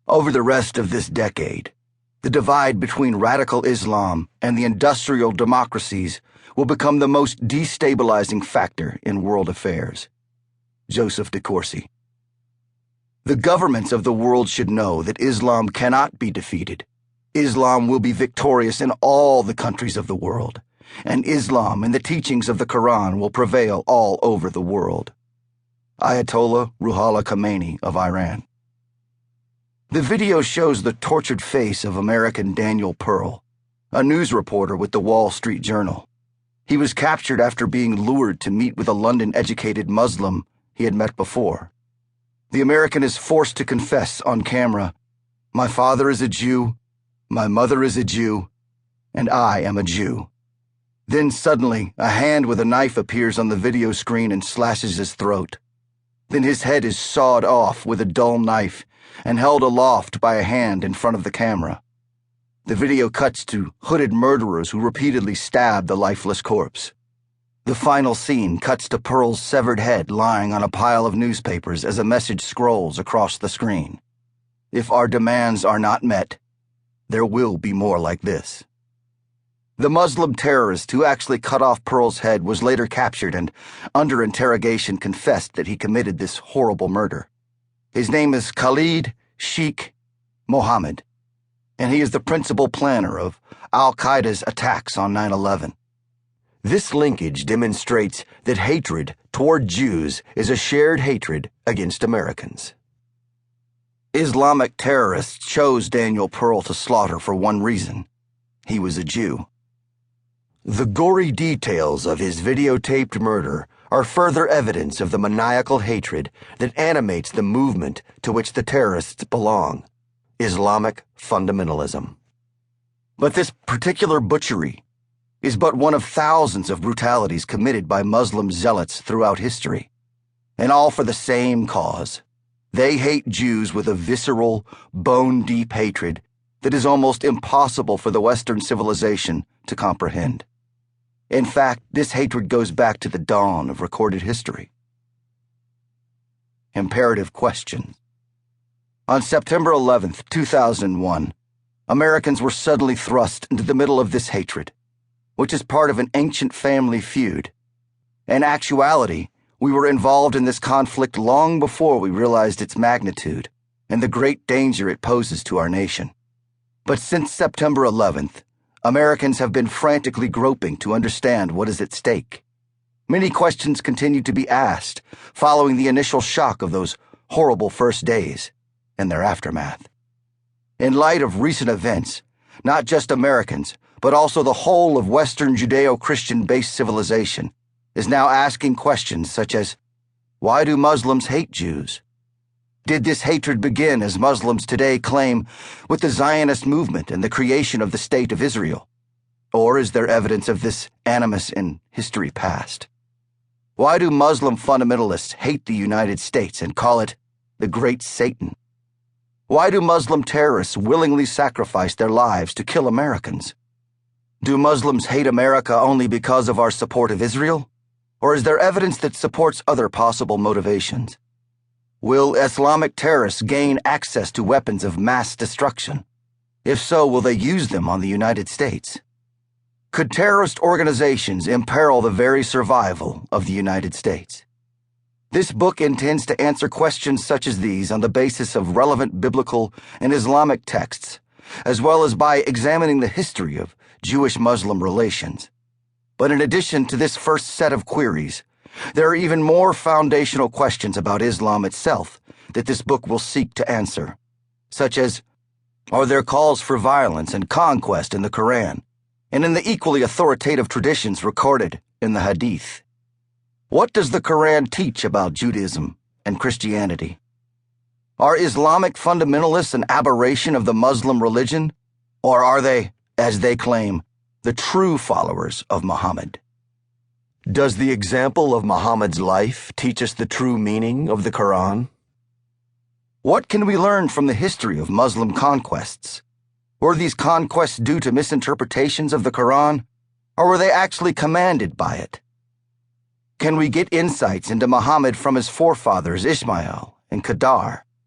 Over the rest of this decade, the divide between radical Islam and the industrial democracies will become the most destabilizing factor in world affairs. Joseph de Courcy. The governments of the world should know that Islam cannot be defeated. Islam will be victorious in all the countries of the world, and Islam and the teachings of the Quran will prevail all over the world. Ayatollah Ruhollah Khomeini of Iran. The video shows the tortured face of American Daniel Pearl, a news reporter with the Wall Street Journal. He was captured after being lured to meet with a London-educated Muslim he had met before. The American is forced to confess on camera, "My father is a Jew, my mother is a Jew, and I am a Jew." Then suddenly, a hand with a knife appears on the video screen and slashes his throat. Then his head is sawed off with a dull knife and held aloft by a hand in front of the camera. The video cuts to hooded murderers who repeatedly stab the lifeless corpse. The final scene cuts to Pearl's severed head lying on a pile of newspapers as a message scrolls across the screen. If our demands are not met, there will be more like this. The Muslim terrorist who actually cut off Pearl's head was later captured and, under interrogation, confessed that he committed this horrible murder. His name is Khalid Sheikh Mohammed, and he is the principal planner of Al-Qaeda's attacks on 9/11. This linkage demonstrates that hatred toward Jews is a shared hatred against Americans. Islamic terrorists chose Daniel Pearl to slaughter for one reason: he was a Jew. The gory details of his videotaped murder are further evidence of the maniacal hatred that animates the movement to which the terrorists belong: Islamic fundamentalism. But this particular butchery is but one of thousands of brutalities committed by Muslim zealots throughout history, and all for the same cause. They hate Jews with a visceral, bone-deep hatred that is almost impossible for the Western civilization to comprehend. In fact, this hatred goes back to the dawn of recorded history. Imperative questions. On September 11th, 2001, Americans were suddenly thrust into the middle of this hatred, which is part of an ancient family feud. In actuality, we were involved in this conflict long before we realized its magnitude and the great danger it poses to our nation. But since September 11th, Americans have been frantically groping to understand what is at stake. Many questions continue to be asked following the initial shock of those horrible first days and their aftermath. In light of recent events, not just Americans, but also the whole of Western JudeoChristian-based civilization is now asking questions such as, why do Muslims hate Jews? Did this hatred begin, as Muslims today claim, with the Zionist movement and the creation of the State of Israel? Or is there evidence of this animus in history past? Why do Muslim fundamentalists hate the United States and call it the Great Satan? Why do Muslim terrorists willingly sacrifice their lives to kill Americans? Do Muslims hate America only because of our support of Israel? Or is there evidence that supports other possible motivations? Will Islamic terrorists gain access to weapons of mass destruction? If so, will they use them on the United States? Could terrorist organizations imperil the very survival of the United States? This book intends to answer questions such as these on the basis of relevant biblical and Islamic texts, as well as by examining the history of Jewish-Muslim relations. But in addition to this first set of queries, there are even more foundational questions about Islam itself that this book will seek to answer, such as, are there calls for violence and conquest in the Quran, and in the equally authoritative traditions recorded in the Hadith? What does the Quran teach about Judaism and Christianity? Are Islamic fundamentalists an aberration of the Muslim religion, or are they, as they claim, the true followers of Muhammad? Does the example of Muhammad's life teach us the true meaning of the Quran? What can we learn from the history of Muslim conquests? Were these conquests due to misinterpretations of the Quran, or were they actually commanded by it? Can we get insights into Muhammad from his forefathers Ishmael and Kedar?